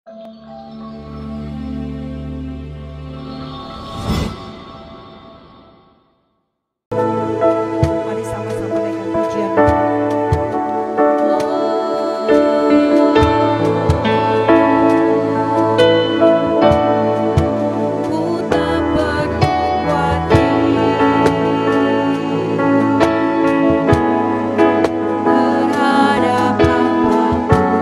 Mari sama-sama naikkan pujian. Ku tak berkuat terhadap apapun.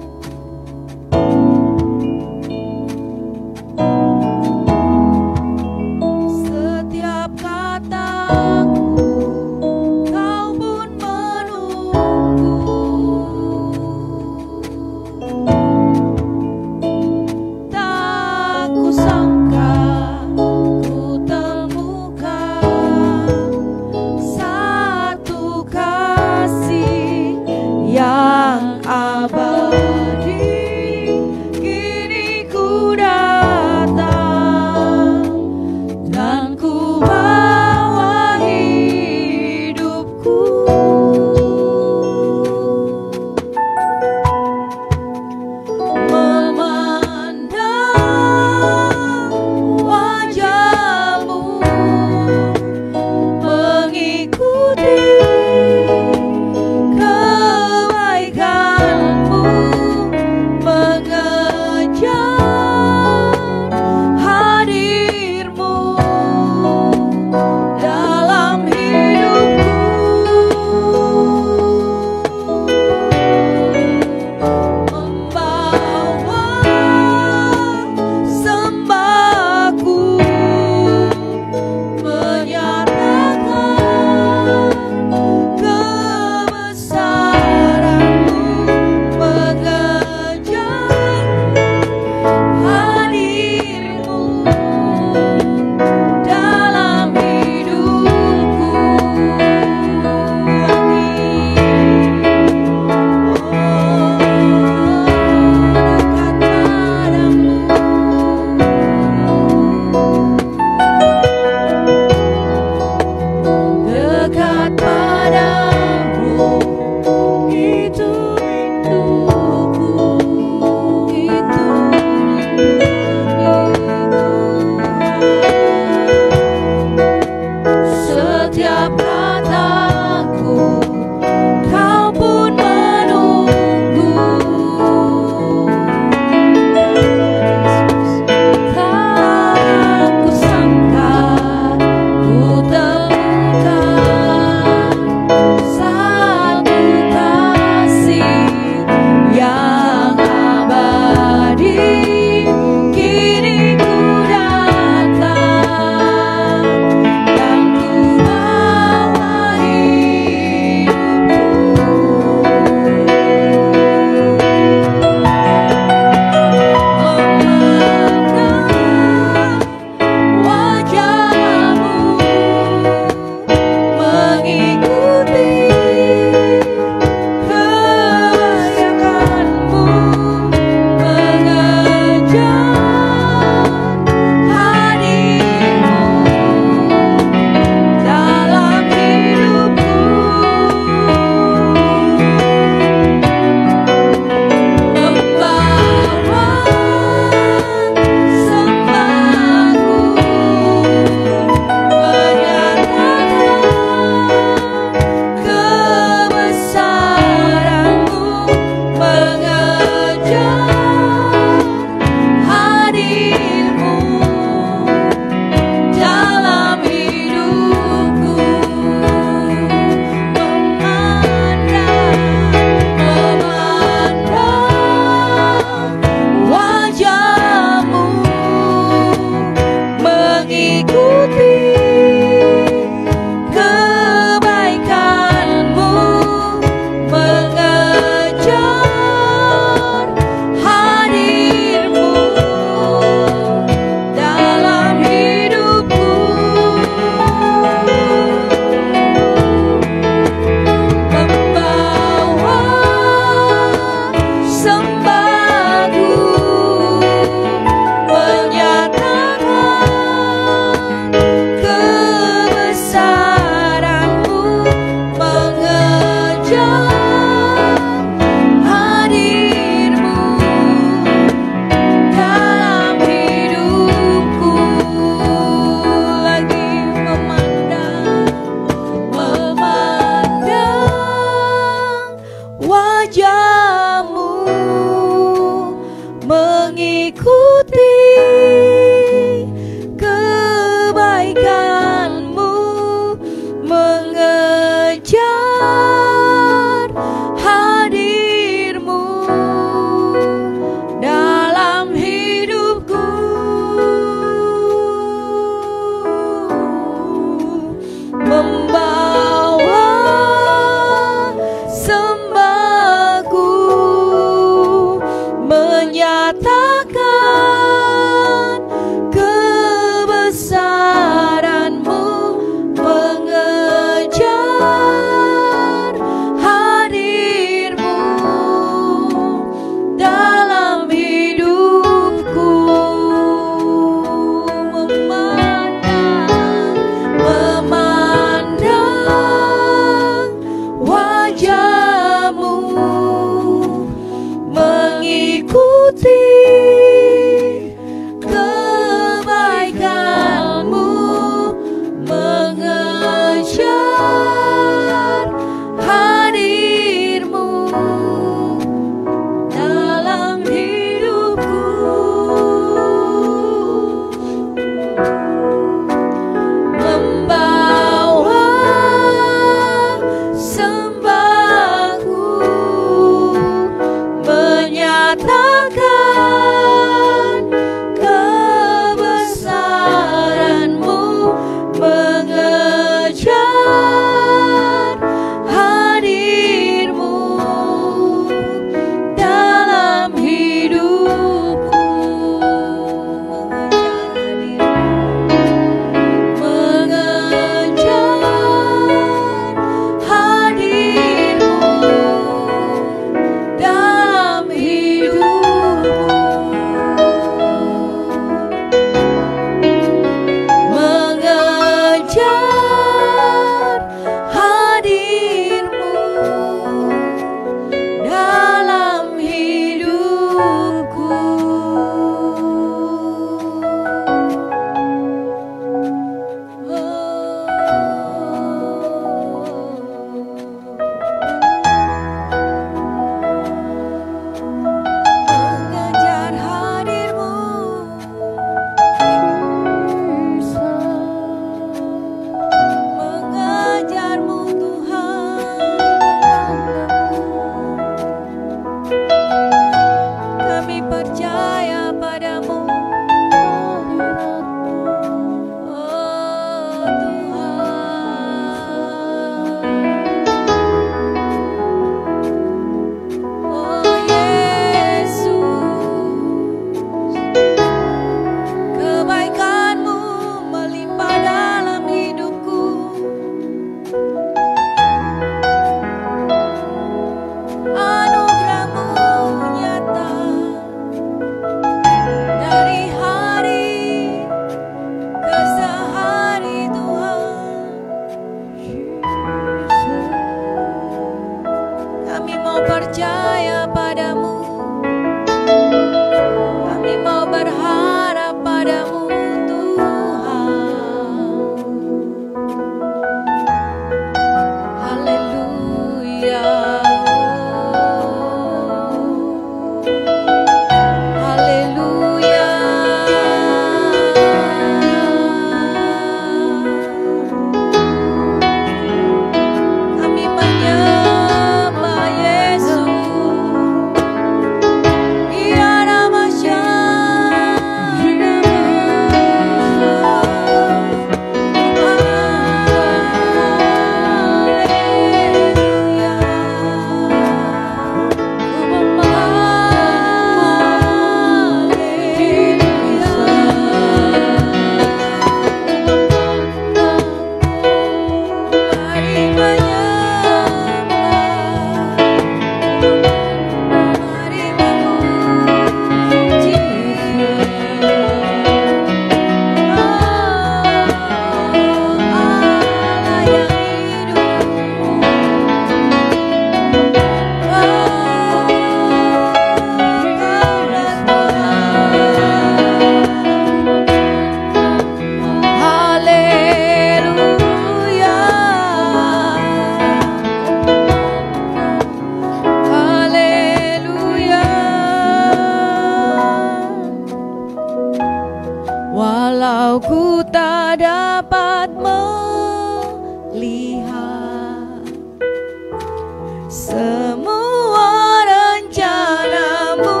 semua rencana-Mu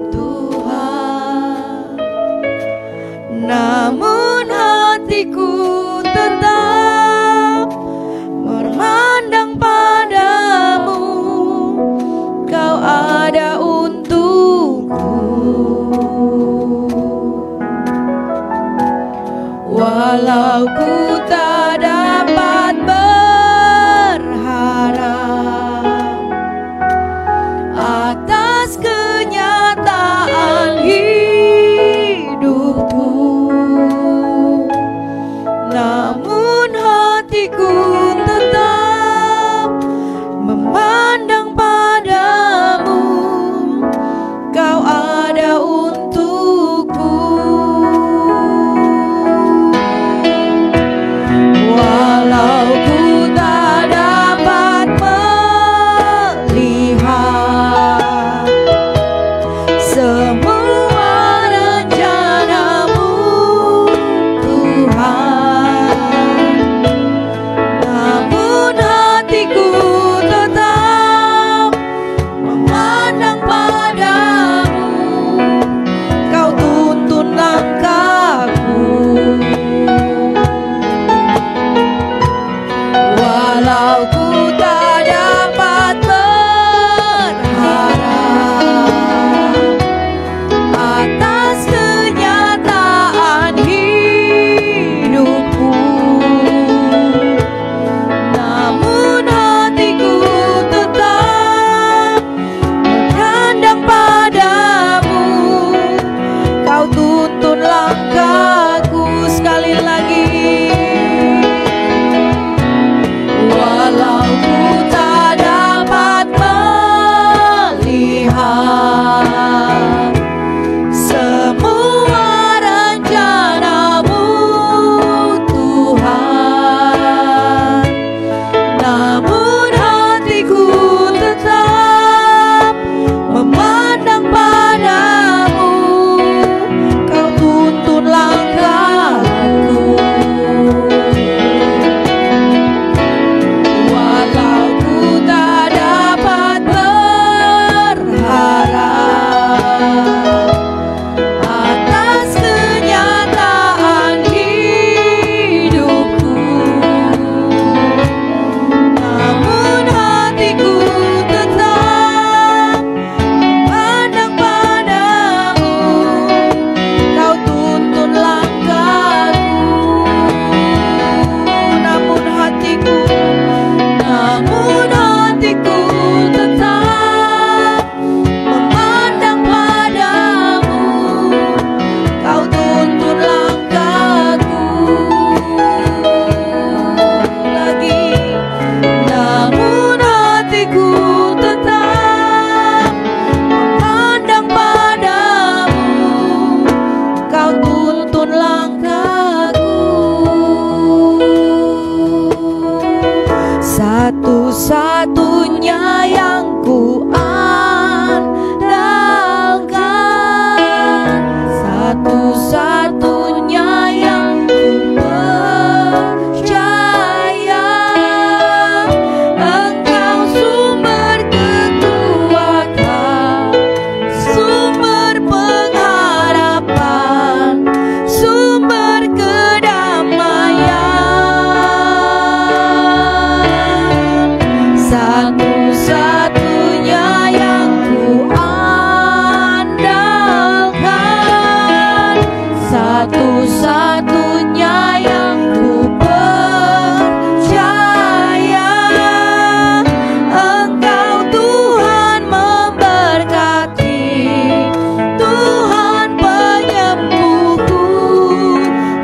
Tuhan. Namun hatiku tetap memandang padamu, Kau ada untukku. Walau ku tak dapat berharap atas kenyataan hidupku, namun hatiku tetap memandang padamu, Kau ada untukku. Walau ku tak dapat melihat semua rencana-Mu Tuhan, namun hatiku tetap memandang padamu, Kau tuntun langkahku. Walau ku tak dapat berharap atas kenyataan hidupku, namun hatiku tetap memandang padamu, Kau tuntun langkahku. Sekali lagi. Walau ku tak dapat melihat semua rencana-Mu Tuhan, namun hatiku tetap memandang padamu, Kau tuntun langkahku. Walau ku tak dapat berharap atas kenyataan hidupku, namun hatiku tetap memandang padamu, Kau tuntun langkahku. Namun hatiku tetap memandang padamu, Kau tuntun langkahku. Lagi, namun hatiku tetap memandang padamu, Kau tuntun langkahku. Satu-satunya yang ku andalkan, satu-satunya yang ku percaya, Engkau sumber kekuatan, sumber pengharapan, sumber kedamaian. Satu-satunya yang ku andalkan, satu-satunya yang ku percaya, Engkau Tuhan memberkati, Tuhan penyembuhku,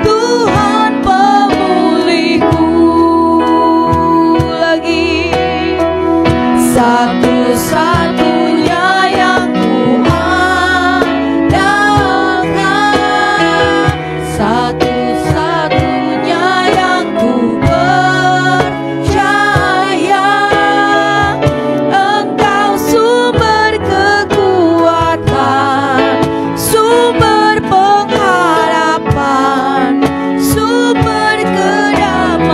Tuhan pemulihku. Lagi, satu-satunya yang ku andalkan, satu-satunya yang ku percaya, Engkau sumber kekuatan, sumber pengharapan, sumber kedamaian.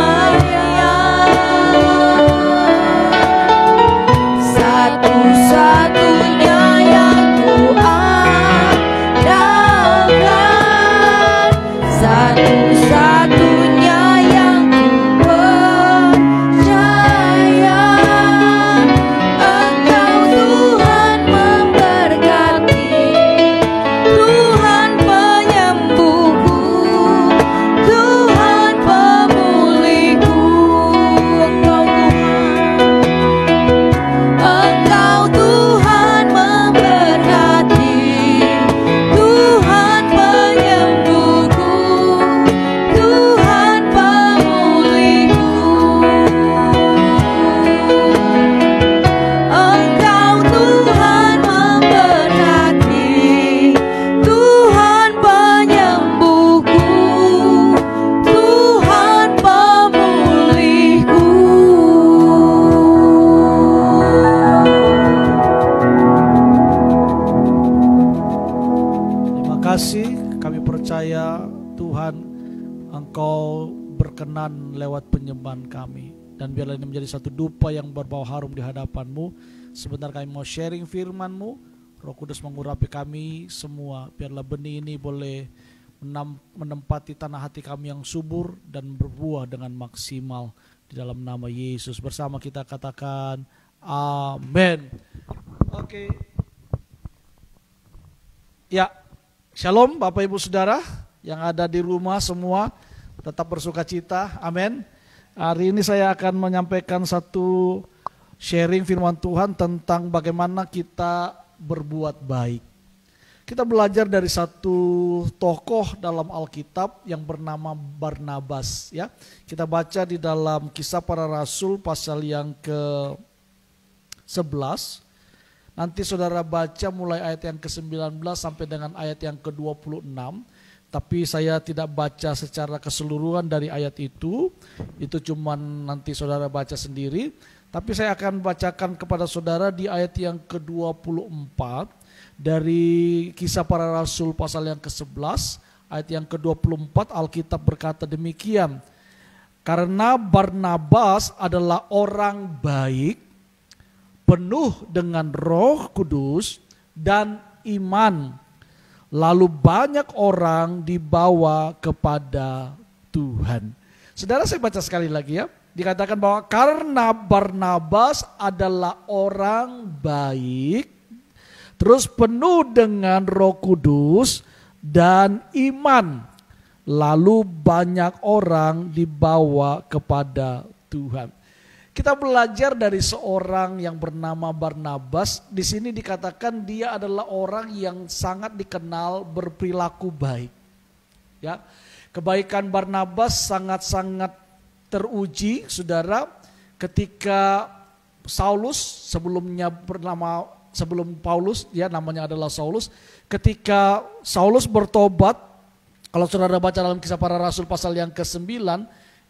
berkenan lewat penyembahan kami. Dan biarlah ini menjadi satu dupa yang berbau harum di hadapan-Mu. Sebentar kami mau sharing firman-Mu, Roh Kudus mengurapi kami semua. Biarlah benih ini boleh menempati tanah hati kami yang subur dan berbuah dengan maksimal. Di dalam nama Yesus bersama kita katakan amin. Oke. Ya, shalom Bapak Ibu Saudara yang ada di rumah semua, tetap bersuka cita, amin. Hari ini saya akan menyampaikan satu sharing firman Tuhan tentang bagaimana kita berbuat baik. Kita belajar dari satu tokoh dalam Alkitab yang bernama Barnabas, ya. Kita baca di dalam Kisah Para Rasul pasal yang ke-11. Nanti saudara baca mulai ayat yang ke-19 sampai dengan ayat yang ke-26. Tapi saya tidak baca secara keseluruhan dari ayat itu cuma nanti saudara baca sendiri. Tapi saya akan bacakan kepada saudara di ayat yang ke-24 dari Kisah Para Rasul pasal yang ke-11, ayat yang ke-24. Alkitab berkata demikian, karena Barnabas adalah orang baik, penuh dengan Roh Kudus dan iman, lalu banyak orang dibawa kepada Tuhan. Saudara, saya baca sekali lagi ya. Dikatakan bahwa karena Barnabas adalah orang baik, terus penuh dengan Roh Kudus dan iman, lalu banyak orang dibawa kepada Tuhan. Kita belajar dari seorang yang bernama Barnabas. Di sini dikatakan dia adalah orang yang sangat dikenal berperilaku baik. Ya, kebaikan Barnabas sangat-sangat teruji, saudara, ketika Saulus sebelum Paulus, ya namanya adalah Saulus. Ketika Saulus bertobat, kalau saudara baca dalam Kisah Para Rasul pasal yang ke-9,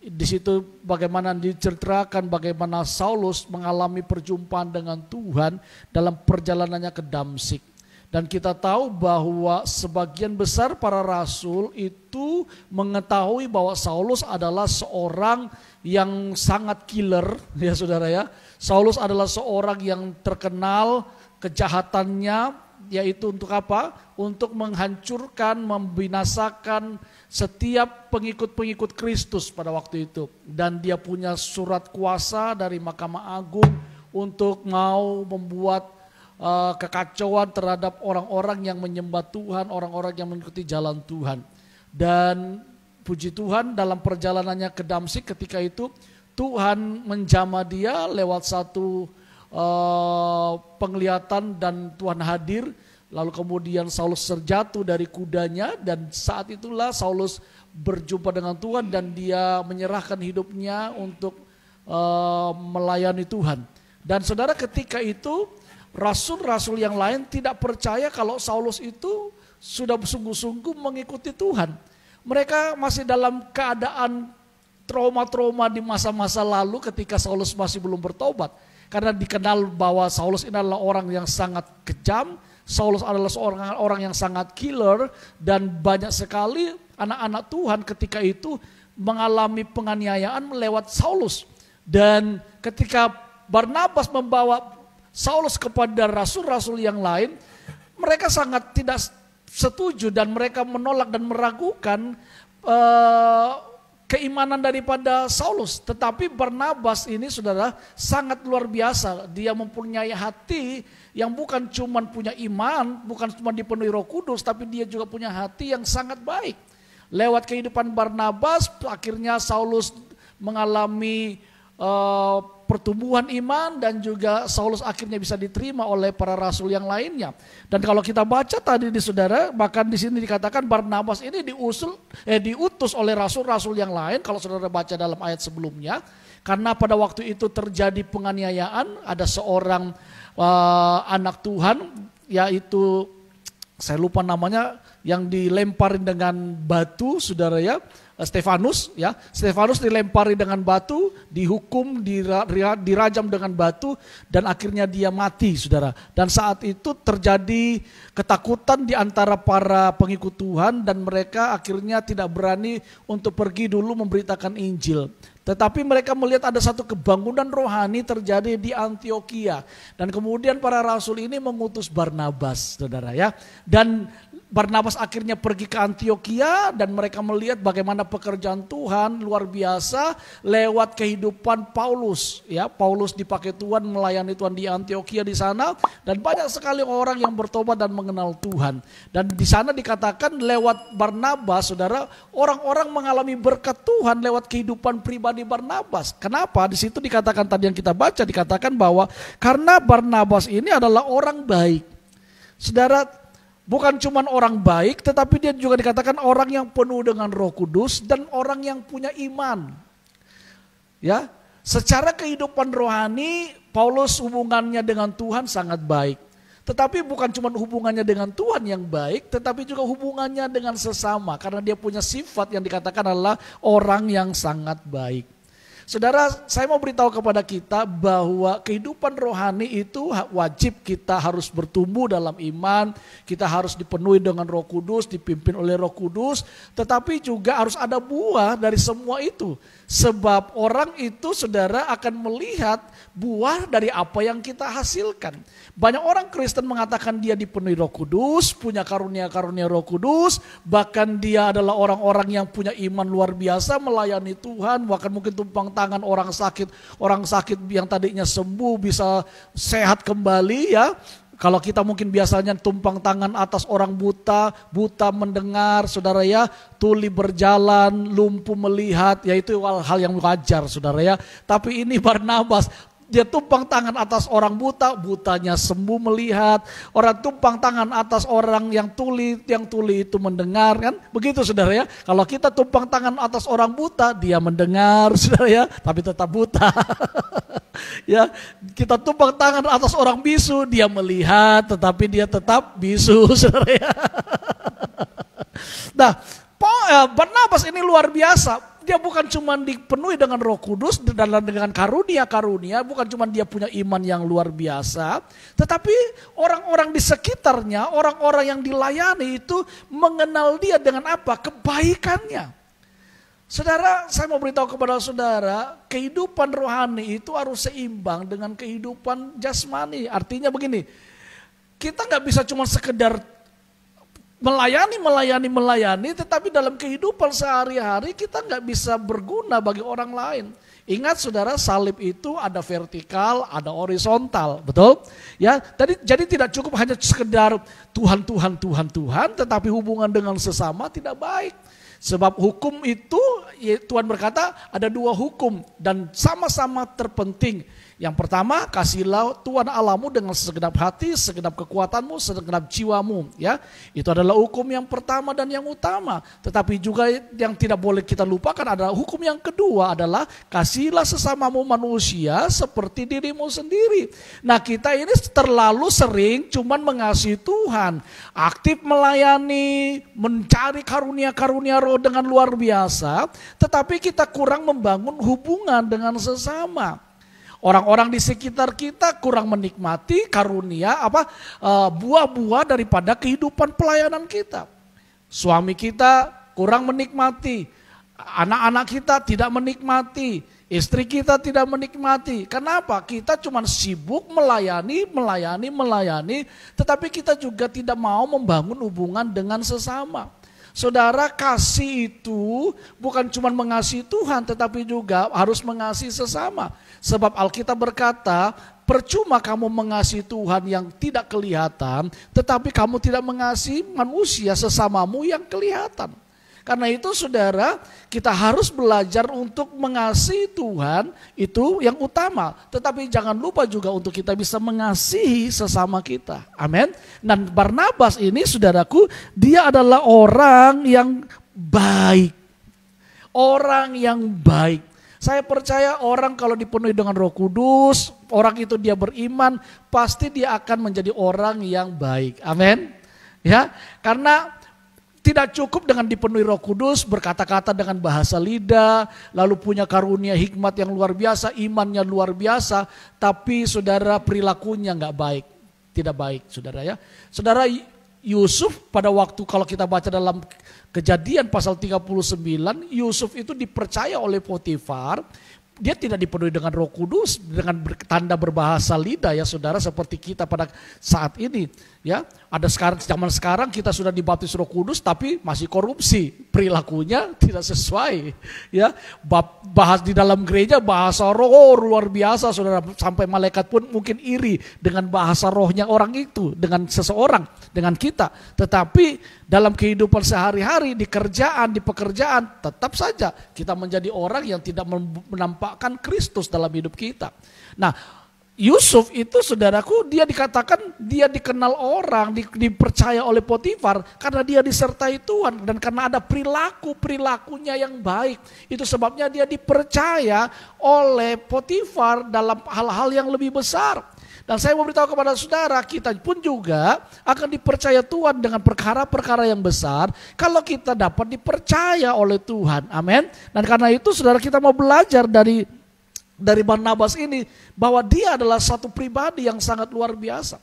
di situ bagaimana diceritakan bagaimana Saulus mengalami perjumpaan dengan Tuhan dalam perjalanannya ke Damsyik. Dan kita tahu bahwa sebagian besar para rasul itu mengetahui bahwa Saulus adalah seorang yang sangat killer, ya saudara ya. Saulus adalah seorang yang terkenal kejahatannya, yaitu untuk apa? Untuk menghancurkan, membinasakan setiap pengikut-pengikut Kristus pada waktu itu. Dan dia punya surat kuasa dari Mahkamah Agung untuk mau membuat kekacauan terhadap orang-orang yang menyembah Tuhan, orang-orang yang mengikuti jalan Tuhan. Dan puji Tuhan dalam perjalanannya ke Damsyik ketika itu Tuhan menjamah dia lewat satu penglihatan dan Tuhan hadir. Lalu kemudian Saulus terjatuh dari kudanya dan saat itulah Saulus berjumpa dengan Tuhan dan dia menyerahkan hidupnya untuk melayani Tuhan. Dan saudara, ketika itu rasul-rasul yang lain tidak percaya kalau Saulus itu sudah sungguh-sungguh mengikuti Tuhan. Mereka masih dalam keadaan trauma-trauma di masa-masa lalu ketika Saulus masih belum bertobat. Karena dikenal bahwa Saulus ini adalah orang yang sangat kejam, Saulus adalah seorang orang yang sangat killer, dan banyak sekali anak-anak Tuhan ketika itu mengalami penganiayaan lewat Saulus. Dan ketika Barnabas membawa Saulus kepada rasul-rasul yang lain, mereka sangat tidak setuju dan mereka menolak dan meragukan keimanan daripada Saulus. Tetapi Barnabas ini, saudara, sangat luar biasa. Dia mempunyai hati yang bukan cuma punya iman, bukan cuma dipenuhi Roh Kudus, tapi dia juga punya hati yang sangat baik. Lewat kehidupan Barnabas, akhirnya Saulus mengalami pertumbuhan iman dan juga Saulus akhirnya bisa diterima oleh para rasul yang lainnya. Dan kalau kita baca tadi di saudara, bahkan di sini dikatakan Barnabas ini diutus oleh rasul-rasul yang lain. Kalau saudara baca dalam ayat sebelumnya, karena pada waktu itu terjadi penganiayaan, ada seorang anak Tuhan, yaitu saya lupa namanya, yang dilemparin dengan batu, saudara ya, Stefanus, ya. Stefanus dilempari dengan batu, dihukum, dirajam dengan batu, dan akhirnya dia mati, saudara. Dan saat itu terjadi ketakutan di antara para pengikut Tuhan, dan mereka akhirnya tidak berani untuk pergi dulu memberitakan Injil. Tetapi mereka melihat ada satu kebangunan rohani terjadi di Antiokhia. Dan kemudian para rasul ini mengutus Barnabas, saudara, ya. Dan Barnabas akhirnya pergi ke Antiokhia dan mereka melihat bagaimana pekerjaan Tuhan luar biasa lewat kehidupan Paulus. Ya, Paulus dipakai Tuhan melayani Tuhan di Antiokhia di sana, dan banyak sekali orang yang bertobat dan mengenal Tuhan. Dan di sana dikatakan lewat Barnabas, saudara, orang-orang mengalami berkat Tuhan lewat kehidupan pribadi Barnabas. Kenapa? Di situ dikatakan tadi yang kita baca, dikatakan bahwa karena Barnabas ini adalah orang baik. Saudara, bukan cuma orang baik, tetapi dia juga dikatakan orang yang penuh dengan Roh Kudus dan orang yang punya iman. Ya, secara kehidupan rohani, Paulus hubungannya dengan Tuhan sangat baik. Tetapi bukan cuma hubungannya dengan Tuhan yang baik, tetapi juga hubungannya dengan sesama. Karena dia punya sifat yang dikatakan adalah orang yang sangat baik. Saudara, saya mau beritahu kepada kita bahwa kehidupan rohani itu wajib kita harus bertumbuh dalam iman, kita harus dipenuhi dengan Roh Kudus, dipimpin oleh Roh Kudus, tetapi juga harus ada buah dari semua itu. Sebab orang itu, saudara, akan melihat buah dari apa yang kita hasilkan. Banyak orang Kristen mengatakan dia dipenuhi Roh Kudus, punya karunia-karunia Roh Kudus, bahkan dia adalah orang-orang yang punya iman luar biasa, melayani Tuhan, bahkan mungkin tumpang tangan orang sakit yang tadinya sembuh bisa sehat kembali, ya. Kalau kita mungkin biasanya tumpang tangan atas orang buta, buta mendengar, saudara, ya, tuli berjalan, lumpuh melihat, yaitu hal yang wajar, saudara, ya. Tapi ini Barnabas, dia tumpang tangan atas orang buta, butanya sembuh melihat. Orang tumpang tangan atas orang yang tuli itu mendengar, kan? Begitu, saudara, ya. Kalau kita tumpang tangan atas orang buta, dia mendengar, saudara, ya, tapi tetap buta. Ya, kita tumpang tangan atas orang bisu, dia melihat, tetapi dia tetap bisu, saudara, ya. Nah, Barnabas ini luar biasa. Dia bukan cuma dipenuhi dengan Roh Kudus dan dengan karunia-karunia, bukan cuma dia punya iman yang luar biasa, tetapi orang-orang di sekitarnya, orang-orang yang dilayani itu mengenal dia dengan apa? Kebaikannya. Saudara, saya mau beritahu kepada saudara, kehidupan rohani itu harus seimbang dengan kehidupan jasmani. Artinya begini, kita nggak bisa cuma sekedar melayani, tetapi dalam kehidupan sehari-hari kita nggak bisa berguna bagi orang lain. Ingat, saudara, salib itu ada vertikal, ada horizontal, betul? Ya, jadi tidak cukup hanya sekedar Tuhan, tetapi hubungan dengan sesama tidak baik. Sebab hukum itu, Tuhan berkata ada dua hukum dan sama-sama terpenting. Yang pertama, kasihlah Tuhan Allahmu dengan segenap hati, segenap kekuatanmu, segenap jiwamu. Ya, itu adalah hukum yang pertama dan yang utama. Tetapi juga yang tidak boleh kita lupakan adalah hukum yang kedua adalah kasihlah sesamamu manusia seperti dirimu sendiri. Nah, kita ini terlalu sering cuman mengasihi Tuhan, aktif melayani, mencari karunia-karunia roh dengan luar biasa, tetapi kita kurang membangun hubungan dengan sesama. Orang-orang di sekitar kita kurang menikmati karunia buah-buah daripada kehidupan pelayanan kita. Suami kita kurang menikmati, anak-anak kita tidak menikmati, istri kita tidak menikmati. Kenapa? Kita cuma sibuk melayani, tetapi kita juga tidak mau membangun hubungan dengan sesama. Saudara, kasih itu bukan cuma mengasihi Tuhan, tetapi juga harus mengasihi sesama. Sebab Alkitab berkata, percuma kamu mengasihi Tuhan yang tidak kelihatan, tetapi kamu tidak mengasihi manusia sesamamu yang kelihatan. Karena itu, saudara, kita harus belajar untuk mengasihi Tuhan, itu yang utama. Tetapi jangan lupa juga untuk kita bisa mengasihi sesama kita. Amin. Dan Barnabas ini, saudaraku, dia adalah orang yang baik. Orang yang baik. Saya percaya orang kalau dipenuhi dengan Roh Kudus, orang itu dia beriman, pasti dia akan menjadi orang yang baik. Amin. Ya, karena Tidak cukup dengan dipenuhi Roh Kudus, berkata-kata dengan bahasa lidah, lalu punya karunia hikmat yang luar biasa, imannya luar biasa, tapi saudara perilakunya nggak baik, tidak baik, saudara ya. Saudara Yusuf pada waktu kalau kita baca dalam Kejadian pasal 39, Yusuf itu dipercaya oleh Potifar. Dia tidak dipenuhi dengan Roh Kudus, dengan tanda berbahasa lidah ya saudara, seperti kita pada saat ini ya. Ada zaman sekarang kita sudah dibaptis Roh Kudus tapi masih korupsi, perilakunya tidak sesuai ya. Bahas di dalam gereja bahasa roh luar biasa saudara, sampai malaikat pun mungkin iri dengan bahasa rohnya orang itu, dengan seseorang, dengan kita. Tetapi dalam kehidupan sehari-hari, di kerjaan, di pekerjaan, tetap saja kita menjadi orang yang tidak menampakkan Kristus dalam hidup kita. Nah, Yusuf itu saudaraku, dia dikatakan dia dikenal orang, dipercaya oleh Potifar karena dia disertai Tuhan dan karena ada perilakunya yang baik. Itu sebabnya dia dipercaya oleh Potifar dalam hal-hal yang lebih besar. Dan saya mau beritahu kepada saudara, kita pun juga akan dipercaya Tuhan dengan perkara-perkara yang besar kalau kita dapat dipercaya oleh Tuhan. Amin. Dan karena itu saudara, kita mau belajar dari Barnabas ini bahwa dia adalah satu pribadi yang sangat luar biasa.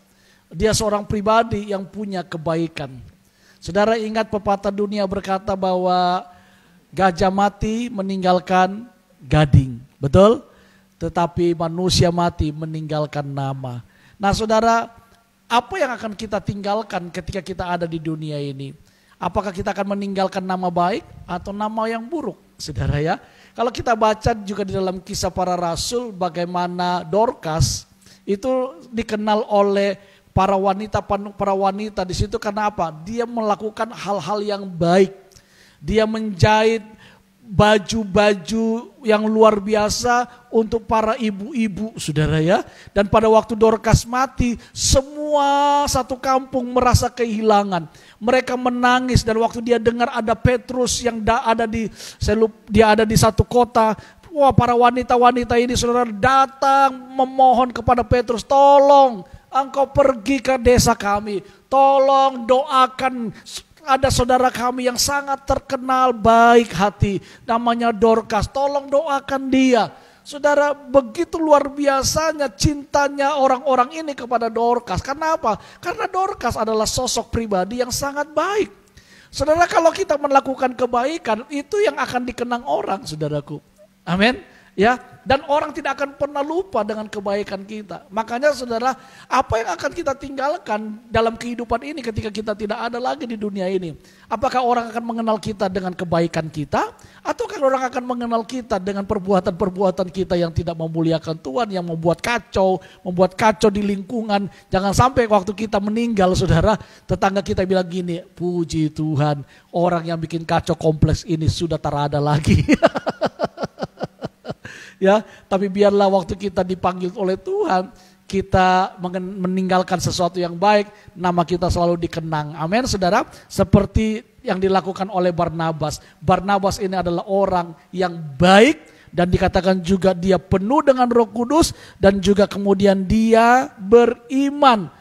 Dia seorang pribadi yang punya kebaikan. Saudara ingat pepatah dunia berkata bahwa gajah mati meninggalkan gading. Betul? Tetapi manusia mati meninggalkan nama. Nah saudara, apa yang akan kita tinggalkan ketika kita ada di dunia ini? Apakah kita akan meninggalkan nama baik atau nama yang buruk? Saudara ya, kalau kita baca juga di dalam Kisah Para Rasul bagaimana Dorcas itu dikenal oleh para wanita di situ karena apa? Dia melakukan hal-hal yang baik. Dia menjahit baju-baju yang luar biasa untuk para ibu-ibu, saudara ya. Dan pada waktu Dorcas mati, semua satu kampung merasa kehilangan. Mereka menangis dan waktu dia dengar ada Petrus yang dia ada di satu kota. Wah, para wanita-wanita ini saudara datang memohon kepada Petrus, tolong engkau pergi ke desa kami, tolong doakan. Ada saudara kami yang sangat terkenal baik hati, namanya Dorcas, tolong doakan dia. Saudara, begitu luar biasanya cintanya orang-orang ini kepada Dorcas. Karena apa? Karena Dorcas adalah sosok pribadi yang sangat baik. Saudara, kalau kita melakukan kebaikan, itu yang akan dikenang orang, saudaraku. Amin. Ya, dan orang tidak akan pernah lupa dengan kebaikan kita. Makanya saudara, apa yang akan kita tinggalkan dalam kehidupan ini ketika kita tidak ada lagi di dunia ini? Apakah orang akan mengenal kita dengan kebaikan kita? Ataukah orang akan mengenal kita dengan perbuatan-perbuatan kita yang tidak memuliakan Tuhan, yang membuat kacau di lingkungan? Jangan sampai waktu kita meninggal saudara, tetangga kita bilang gini, puji Tuhan, orang yang bikin kacau kompleks ini sudah tak ada lagi. Ya, tapi biarlah waktu kita dipanggil oleh Tuhan, kita meninggalkan sesuatu yang baik, nama kita selalu dikenang. Amin, saudara. Seperti yang dilakukan oleh Barnabas. Barnabas ini adalah orang yang baik dan dikatakan juga dia penuh dengan Roh Kudus dan juga kemudian dia beriman.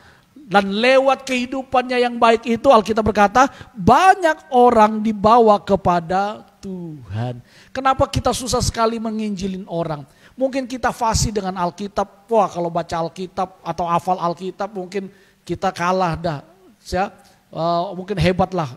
Dan lewat kehidupannya yang baik itu Alkitab berkata banyak orang dibawa kepada Tuhan. Kenapa kita susah sekali menginjilin orang? Mungkin kita fasih dengan Alkitab. Wah, kalau baca Alkitab atau hafal Alkitab mungkin kita kalah dah. Ya, mungkin hebat lah.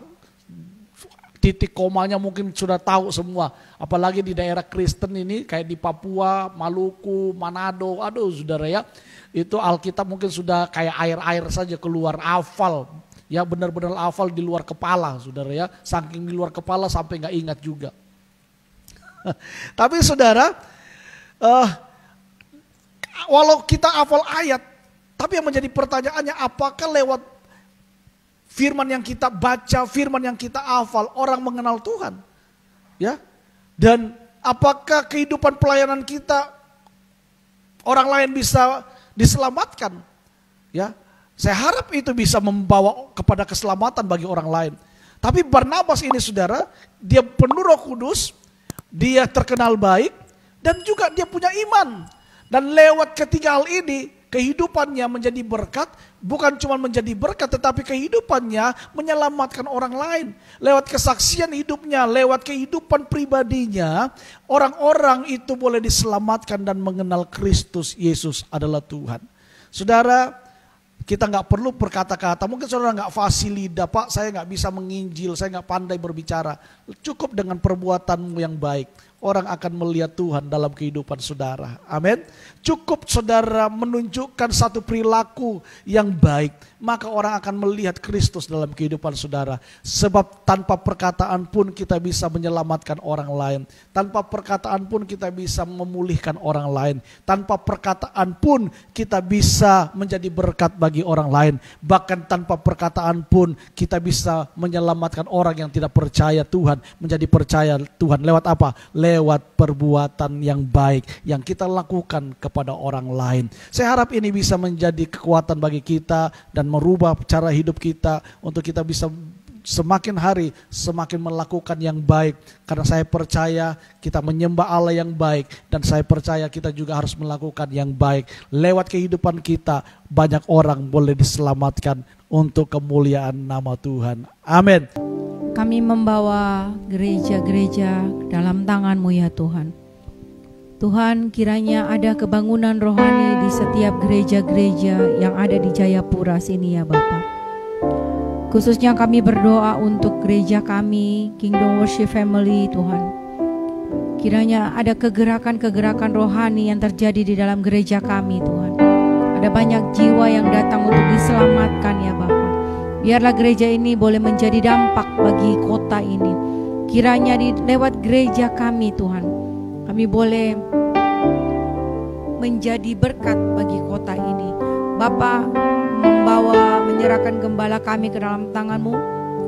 Titik komanya mungkin sudah tahu semua. Apalagi di daerah Kristen ini kayak di Papua, Maluku, Manado. Aduh saudara ya, itu Alkitab mungkin sudah kayak air-air saja keluar, hafal. Ya benar-benar hafal di luar kepala saudara ya. Saking di luar kepala sampai gak ingat juga. Tapi saudara, walau kita hafal ayat, tapi yang menjadi pertanyaannya apakah lewat firman yang kita baca, firman yang kita hafal, orang mengenal Tuhan? Ya. Dan apakah kehidupan pelayanan kita orang lain bisa diselamatkan? Ya. Saya harap itu bisa membawa kepada keselamatan bagi orang lain. Tapi Barnabas ini saudara, dia penuh Roh Kudus, dia terkenal baik, dan juga dia punya iman. Dan lewat ketiga hal ini, Kehidupannya menjadi berkat, bukan cuma menjadi berkat, tetapi kehidupannya menyelamatkan orang lain. Lewat kesaksian hidupnya, lewat kehidupan pribadinya, orang-orang itu boleh diselamatkan dan mengenal Kristus Yesus adalah Tuhan. Saudara, kita nggak perlu berkata-kata. Mungkin saudara nggak fasih lidah, Pak saya nggak bisa menginjil, saya nggak pandai berbicara. Cukup dengan perbuatanmu yang baik. Orang akan melihat Tuhan dalam kehidupan saudara. Amin. Cukup saudara menunjukkan satu perilaku yang baik, maka orang akan melihat Kristus dalam kehidupan saudara. Sebab tanpa perkataan pun kita bisa menyelamatkan orang lain. Tanpa perkataan pun kita bisa memulihkan orang lain. Tanpa perkataan pun kita bisa menjadi berkat bagi orang lain. Bahkan tanpa perkataan pun kita bisa menyelamatkan orang yang tidak percaya Tuhan menjadi percaya Tuhan. Lewat apa? Lewat perbuatan yang baik yang kita lakukan kepada orang lain. Saya harap ini bisa menjadi kekuatan bagi kita dan merubah cara hidup kita untuk kita bisa semakin hari semakin melakukan yang baik. Karena saya percaya kita menyembah Allah yang baik, dan saya percaya kita juga harus melakukan yang baik. Lewat kehidupan kita banyak orang boleh diselamatkan untuk kemuliaan nama Tuhan. Amin. Kami membawa gereja-gereja dalam tangan-Mu ya Tuhan. Tuhan, kiranya ada kebangunan rohani di setiap gereja-gereja yang ada di Jayapura sini ya Bapa. Khususnya kami berdoa untuk gereja kami, Kingdom Worship Family Tuhan. Kiranya ada kegerakan-kegerakan rohani yang terjadi di dalam gereja kami Tuhan. Ada banyak jiwa yang datang untuk diselamatkan ya Bapa. Biarlah gereja ini boleh menjadi dampak bagi kota ini. Kiranya lewat gereja kami Tuhan, kami boleh menjadi berkat bagi kota ini. Bapa, menyerahkan gembala kami ke dalam tangan-Mu.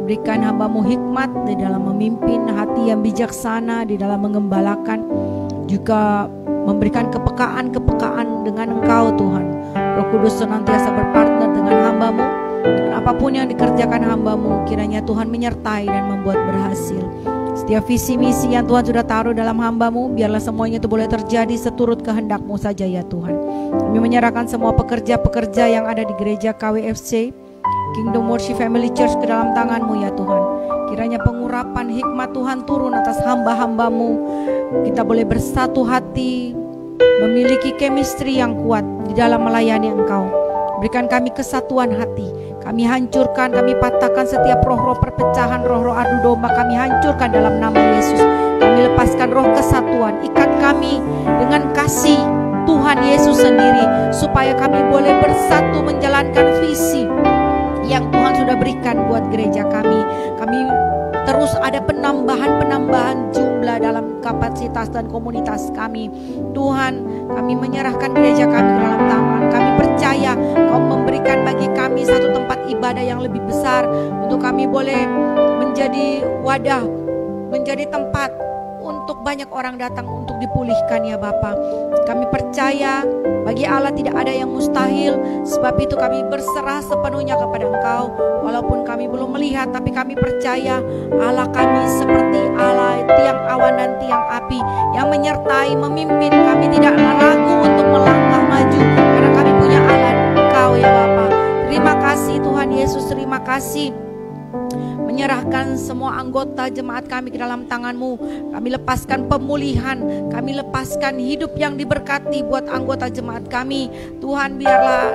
Berikan hamba-Mu hikmat di dalam memimpin, hati yang bijaksana di dalam mengembalakan. Juga memberikan kepekaan dengan Engkau Tuhan. Roh Kudus senantiasa berpartner dengan hamba-Mu. Dan apapun yang dikerjakan hamba-Mu, kiranya Tuhan menyertai dan membuat berhasil. Setiap visi misi yang Tuhan sudah taruh dalam hamba-Mu, biarlah semuanya itu boleh terjadi seturut kehendak-Mu saja ya Tuhan. Kami menyerahkan semua pekerja-pekerja yang ada di gereja KWFC, Kingdom Worship Family Church ke dalam tangan-Mu ya Tuhan. Kiranya pengurapan hikmat Tuhan turun atas hamba-hamba-Mu. Kita boleh bersatu hati, memiliki chemistry yang kuat di dalam melayani Engkau. Berikan kami kesatuan hati. Kami hancurkan, kami patahkan setiap roh-roh perpecahan, roh-roh adu domba. Kami hancurkan dalam nama Yesus. Kami lepaskan roh kesatuan. Ikat kami dengan kasih Tuhan Yesus sendiri, supaya kami boleh bersatu menjalankan visi yang Tuhan sudah berikan buat gereja kami. Kami terus ada penambahan jumlah dalam kapasitas dan komunitas kami. Tuhan, kami menyerahkan gereja kami ke dalam tangan. Kami percaya Kau memberikan bagi kami satu tempat ibadah yang lebih besar, untuk kami boleh menjadi wadah, menjadi tempat untuk banyak orang datang untuk dipulihkan ya Bapa. Kami percaya bagi Allah tidak ada yang mustahil. Sebab itu kami berserah sepenuhnya kepada Engkau. Walaupun kami belum melihat, tapi kami percaya Allah kami seperti Allah tiang awan dan tiang api yang menyertai, memimpin. Kami tidak ragu untuk melangkah maju, karena kami punya Allah Engkau ya Bapa. Terima kasih Tuhan Yesus, terima kasih. Menyerahkan semua anggota jemaat kami ke dalam tangan-Mu. Kami lepaskan pemulihan, kami lepaskan hidup yang diberkati buat anggota jemaat kami. Tuhan, biarlah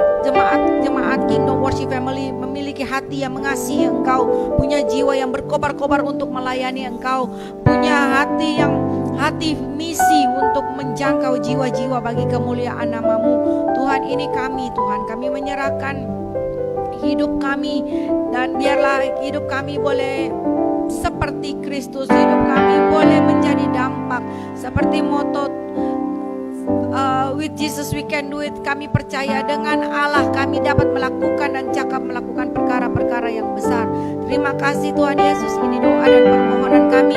jemaat Kingdom Worship Family memiliki hati yang mengasihi Engkau, punya jiwa yang berkobar-kobar untuk melayani Engkau, punya hati misi untuk menjangkau jiwa-jiwa bagi kemuliaan nama-Mu. Tuhan, ini kami, Tuhan, kami menyerahkan hidup kami, dan biarlah hidup kami boleh seperti Kristus. Hidup kami boleh menjadi dampak seperti moto with Jesus we can do it. Kami percaya dengan Allah kami dapat melakukan dan cakap melakukan perkara-perkara yang besar. Terima kasih Tuhan Yesus, ini doa dan permohonan kami